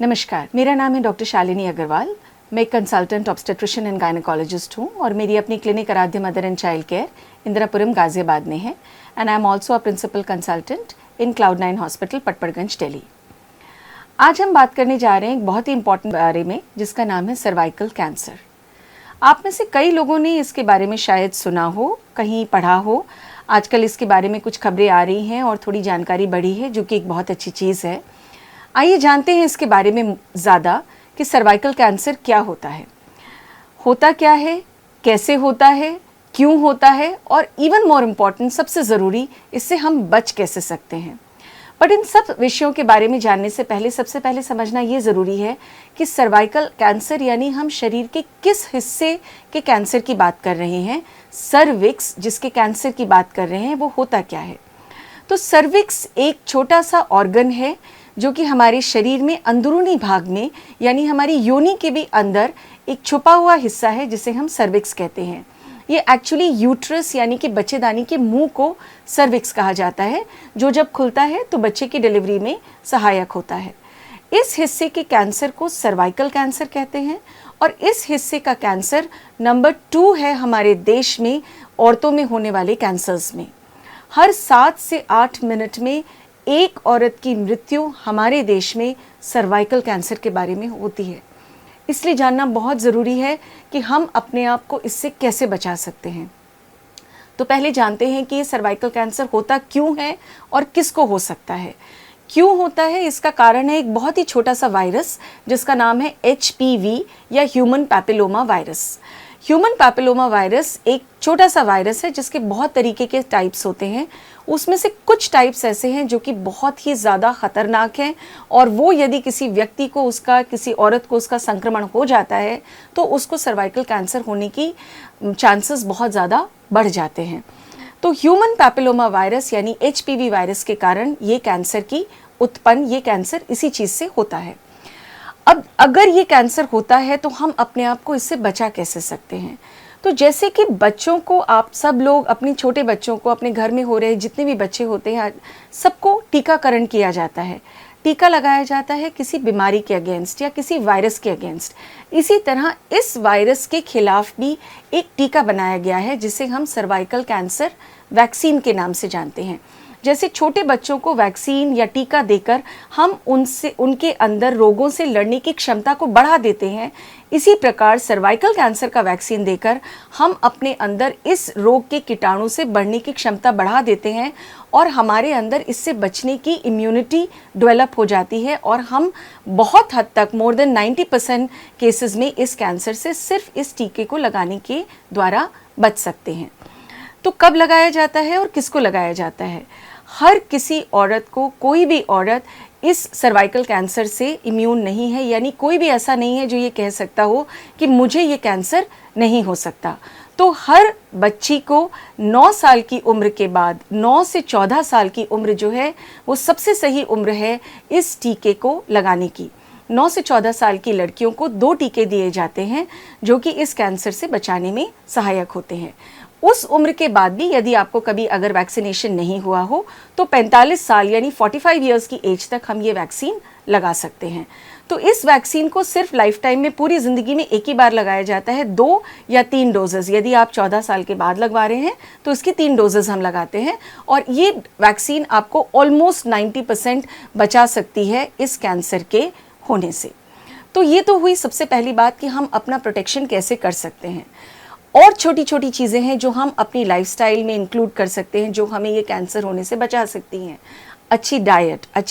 नमस्कार, मेरा नाम है डॉक्टर शालिनी अग्रवाल। मैं एक कंसल्टेंट ऑब्स्टेट्रिशियन एंड गायनेकोलॉजिस्ट हूँ और मेरी अपनी clinic Aaradhya mother and child care Indirapuram Ghaziabad में है and I am also a principal consultant in Cloud nine hospital Patparganj Delhi. आज हम बात करने जा रहे हैं एक बहुत ही इंपॉर्टेंट बारे में जिसका नाम है सर्वाइकल कैंसर। आप में से कई लोगों ने इसके बारे में शायद सुना हो, कहीं पढ़ा हो। आजकल इसके बारे में कुछ खबरें आ रही हैं और थोड़ी जानकारी बढ़ी है, जो कि एक बहुत अच्छी चीज़ है। आइए जानते हैं इसके बारे में ज़्यादा कि सर्वाइकल कैंसर क्या होता है, कैसे होता है, क्यों होता है और इवन मोर इम्पॉर्टेंट, सबसे ज़रूरी, इससे हम बच कैसे सकते हैं। बट इन सब विषयों के बारे में जानने से पहले सबसे पहले समझना ये ज़रूरी है कि सर्वाइकल कैंसर यानी हम शरीर के किस हिस्से के कैंसर की बात कर रहे हैं। सर्विक्स जिसके कैंसर की बात कर रहे हैं वो होता क्या है। तो सर्विक्स एक छोटा सा ऑर्गन है जो कि हमारे शरीर में अंदरूनी भाग में यानी हमारी योनि के भी अंदर एक छुपा हुआ हिस्सा है जिसे हम सर्विक्स कहते हैं। ये एक्चुअली यूट्रस यानी कि बच्चेदानी के मुंह को सर्विक्स कहा जाता है, जो जब खुलता है तो बच्चे की डिलीवरी में सहायक होता है। इस हिस्से के कैंसर को सर्वाइकल कैंसर कहते हैं और इस हिस्से का कैंसर नंबर 2 है हमारे देश में औरतों में होने वाले कैंसर्स में। हर 7 से 8 मिनट में एक औरत की मृत्यु हमारे देश में सर्वाइकल कैंसर के बारे में होती है। इसलिए जानना बहुत ज़रूरी है कि हम अपने आप को इससे कैसे बचा सकते हैं। तो पहले जानते हैं कि ये सर्वाइकल कैंसर होता क्यों है और किसको हो सकता है। क्यों होता है इसका कारण है एक बहुत ही छोटा सा वायरस जिसका नाम है HPV या human papilloma virus. Human papilloma virus एक छोटा सा वायरस है जिसके बहुत तरीके के टाइप्स होते हैं। उसमें से कुछ टाइप्स ऐसे हैं जो कि बहुत ही ज़्यादा ख़तरनाक हैं और वो यदि किसी व्यक्ति को किसी औरत को उसका संक्रमण हो जाता है तो उसको सर्वाइकल कैंसर होने की चांसेस बहुत ज़्यादा बढ़ जाते हैं। तो ह्यूमन पैपिलोमा वायरस यानी HPV वायरस के कारण ये कैंसर इसी चीज़ से होता है। अब अगर ये कैंसर होता है तो हम अपने आप को इससे बचा कैसे सकते हैं। तो जैसे कि बच्चों को, आप सब लोग अपने छोटे बच्चों को, अपने घर में हो रहे जितने भी बच्चे होते हैं, सबको टीकाकरण किया जाता है। टीका लगाया जाता है किसी बीमारी के अगेंस्ट या किसी वायरस के अगेंस्ट। इसी तरह इस वायरस के खिलाफ भी एक टीका बनाया गया है जिसे हम सर्वाइकल कैंसर वैक्सीन के नाम से जानते हैं। जैसे छोटे बच्चों को वैक्सीन या टीका देकर हम उनके अंदर रोगों से लड़ने की क्षमता को बढ़ा देते हैं, इसी प्रकार सर्वाइकल कैंसर का वैक्सीन देकर हम अपने अंदर इस रोग के कीटाणु से बढ़ने की क्षमता बढ़ा देते हैं और हमारे अंदर इससे बचने की इम्यूनिटी डेवलप हो जाती है और हम बहुत हद तक मोर देन 90% केसेस में इस कैंसर से सिर्फ इस टीके को लगाने के द्वारा बच सकते हैं। तो कब लगाया जाता है और किसको लगाया जाता है। हर किसी औरत को, कोई भी औरत इस सर्वाइकल कैंसर से इम्यून नहीं है, यानी कोई भी ऐसा नहीं है जो ये कह सकता हो कि मुझे ये कैंसर नहीं हो सकता। तो हर बच्ची को 9 साल की उम्र के बाद, 9 से 14 साल की उम्र जो है वो सबसे सही उम्र है इस टीके को लगाने की। 9 से 14 साल की लड़कियों को 2 टीके दिए जाते हैं जो कि इस कैंसर से बचाने में सहायक होते हैं। उस उम्र के बाद भी यदि आपको कभी अगर वैक्सीनेशन नहीं हुआ हो तो 45 साल यानी 45 इयर्स की एज तक हम ये वैक्सीन लगा सकते हैं। तो इस वैक्सीन को सिर्फ लाइफ टाइम में, पूरी ज़िंदगी में एक ही बार लगाया जाता है। 2 या 3 डोजेज़, यदि आप 14 साल के बाद लगवा रहे हैं तो इसकी 3 डोजेज़ हम लगाते हैं और ये वैक्सीन आपको ऑलमोस्ट 90% बचा सकती है इस कैंसर के होने से। तो ये तो हुई सबसे पहली बात कि हम अपना प्रोटेक्शन कैसे कर सकते हैं। और छोटी छोटी चीज़ें हैं जो हम अपनी लाइफस्टाइल में इंक्लूड कर सकते हैं जो हमें ये कैंसर होने से बचा सकती हैं। अच्छी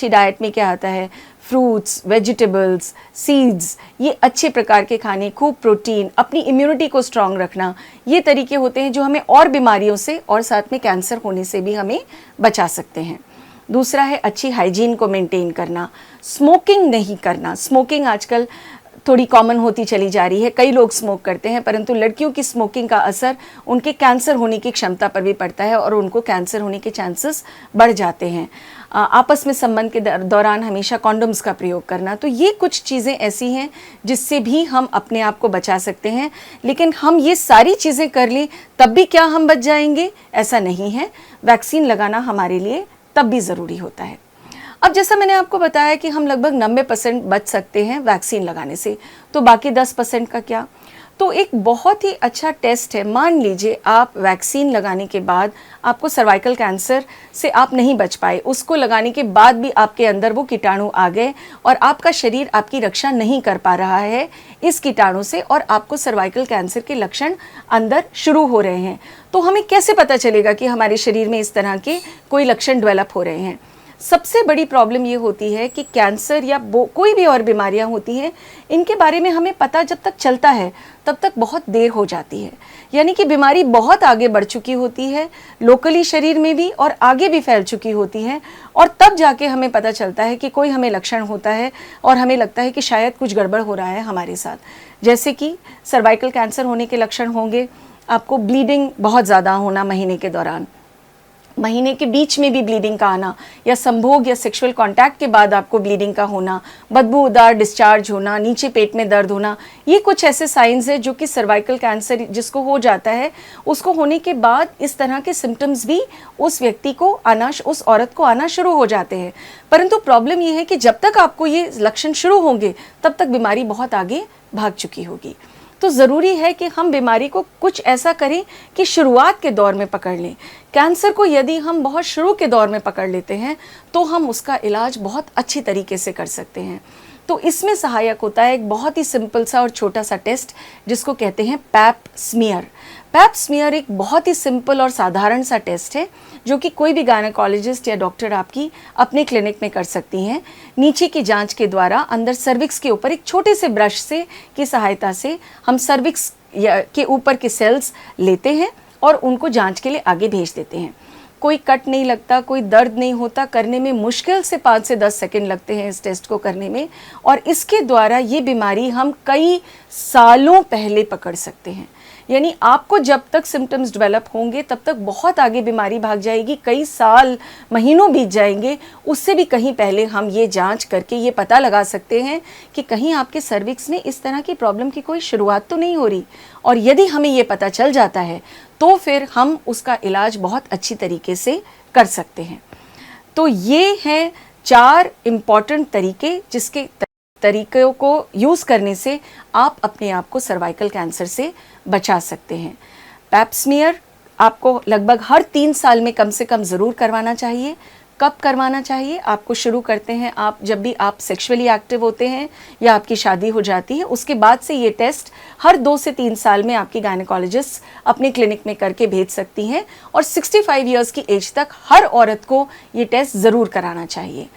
डाइट में क्या आता है, फ्रूट्स, वेजिटेबल्स, सीड्स, ये अच्छे प्रकार के खाने, खूब प्रोटीन, अपनी इम्यूनिटी को स्ट्रांग रखना, ये तरीके होते हैं जो हमें और बीमारियों से और साथ में कैंसर होने से भी हमें बचा सकते हैं। दूसरा है अच्छी हाइजीन को मेंटेन करना, स्मोकिंग नहीं करना। स्मोकिंग आजकल थोड़ी कॉमन होती चली जा रही है, कई लोग स्मोक करते हैं, परंतु लड़कियों की स्मोकिंग का असर उनके कैंसर होने की क्षमता पर भी पड़ता है और उनको कैंसर होने के चांसेस बढ़ जाते हैं। आपस में संबंध के दौरान हमेशा कॉन्डोम्स का प्रयोग करना। तो ये कुछ चीज़ें ऐसी हैं जिससे भी हम अपने आप को बचा सकते हैं। लेकिन हम ये सारी चीज़ें कर लें तब भी क्या हम बच जाएंगे, ऐसा नहीं है। वैक्सीन लगाना हमारे लिए तब भी ज़रूरी होता है। अब जैसा मैंने आपको बताया कि हम लगभग 90% बच सकते हैं वैक्सीन लगाने से, तो बाकी 10% का क्या? तो एक बहुत ही अच्छा टेस्ट है। मान लीजिए आप वैक्सीन लगाने के बाद आपको सर्वाइकल कैंसर से आप नहीं बच पाए, उसको लगाने के बाद भी आपके अंदर वो कीटाणु आ गए और आपका शरीर आपकी रक्षा नहीं कर पा रहा है इस कीटाणु से और आपको सर्वाइकल कैंसर के लक्षण अंदर शुरू हो रहे हैं। तो हमें कैसे पता चलेगा कि हमारे शरीर में इस तरह के कोई लक्षण डेवलप हो रहे हैं? सबसे बड़ी प्रॉब्लम ये होती है कि कैंसर या कोई भी और बीमारियां होती हैं, इनके बारे में हमें पता जब तक चलता है तब तक बहुत देर हो जाती है। यानी कि बीमारी बहुत आगे बढ़ चुकी होती है, लोकली शरीर में भी और आगे भी फैल चुकी होती है, और तब जाके हमें पता चलता है कि कोई हमें लक्षण होता है और हमें लगता है कि शायद कुछ गड़बड़ हो रहा है हमारे साथ। जैसे कि सर्वाइकल कैंसर होने के लक्षण होंगे, आपको ब्लीडिंग बहुत ज़्यादा होना महीने के दौरान, महीने के बीच में भी ब्लीडिंग का आना, या संभोग या सेक्सुअल कांटेक्ट के बाद आपको ब्लीडिंग का होना, बदबूदार डिस्चार्ज होना, नीचे पेट में दर्द होना, ये कुछ ऐसे साइंस है जो कि सर्वाइकल कैंसर जिसको हो जाता है, उसको होने के बाद इस तरह के सिम्टम्स भी उस व्यक्ति को आना, उस औरत को आना शुरू हो जाते हैं। परंतु प्रॉब्लम ये है कि जब तक आपको ये लक्षण शुरू होंगे तब तक बीमारी बहुत आगे भाग चुकी होगी। तो ज़रूरी है कि हम बीमारी को कुछ ऐसा करें कि शुरुआत के दौर में पकड़ लें। कैंसर को यदि हम बहुत शुरू के दौर में पकड़ लेते हैं तो हम उसका इलाज बहुत अच्छी तरीके से कर सकते हैं। तो इसमें सहायक होता है एक बहुत ही सिंपल सा और छोटा सा टेस्ट जिसको कहते हैं पैप स्मीयर। पैप स्मीयर एक बहुत ही सिंपल और साधारण सा टेस्ट है जो कि कोई भी गायनेकोलॉजिस्ट या डॉक्टर आपकी अपने क्लिनिक में कर सकती हैं। नीचे की जांच के द्वारा अंदर सर्विक्स के ऊपर एक छोटे से ब्रश से की सहायता से हम सर्विक्स के ऊपर के सेल्स लेते हैं और उनको जांच के लिए आगे भेज देते हैं। कोई कट नहीं लगता, कोई दर्द नहीं होता, करने में मुश्किल से 5 से 10 सेकंड लगते हैं इस टेस्ट को करने में, और इसके द्वारा ये बीमारी हम कई सालों पहले पकड़ सकते हैं। यानी आपको जब तक सिम्टम्स डेवलप होंगे तब तक बहुत आगे बीमारी भाग जाएगी, कई साल महीनों बीत जाएंगे, उससे भी कहीं पहले हम ये जांच करके ये पता लगा सकते हैं कि कहीं आपके सर्विक्स में इस तरह की प्रॉब्लम की कोई शुरुआत तो नहीं हो रही। और यदि हमें ये पता चल जाता है तो फिर हम उसका इलाज बहुत अच्छी तरीके से कर सकते हैं। तो ये हैं 4 इम्पॉर्टेंट तरीके जिसके तरीक़ों को यूज़ करने से आप अपने आप को सर्वाइकल कैंसर से बचा सकते हैं। पैप स्मीयर आपको लगभग हर 3 साल में कम से कम ज़रूर करवाना चाहिए। कब करवाना चाहिए? आपको शुरू करते हैं आप जब भी आप सेक्सुअली एक्टिव होते हैं या आपकी शादी हो जाती है, उसके बाद से ये टेस्ट हर 2 से 3 साल में आपकी गायनेकोलॉजिस्ट अपने क्लिनिक में करके भेज सकती हैं, और 65 ईयर्स की एज तक हर औरत को ये टेस्ट ज़रूर कराना चाहिए।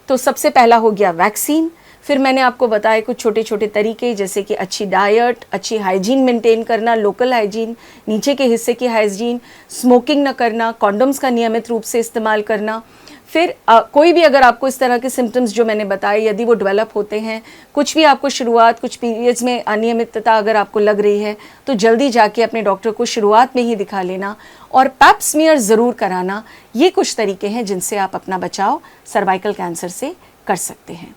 तो सबसे पहला हो गया वैक्सीन, फिर मैंने आपको बताया कुछ छोटे छोटे तरीके जैसे कि अच्छी डाइट, अच्छी हाइजीन मेंटेन करना, लोकल हाइजीन, नीचे के हिस्से की हाइजीन, स्मोकिंग न करना, कॉन्डम्स का नियमित रूप से इस्तेमाल करना। फिर कोई भी अगर आपको इस तरह के सिम्टम्स जो मैंने बताए यदि वो डेवलप होते हैं, कुछ भी आपको शुरुआत, कुछ पीरियड्स में अनियमितता अगर आपको लग रही है तो जल्दी जाके अपने डॉक्टर को शुरुआत में ही दिखा लेना और पैप स्मीयर ज़रूर कराना। ये कुछ तरीके हैं जिनसे आप अपना बचाव सर्वाइकल कैंसर से कर सकते हैं।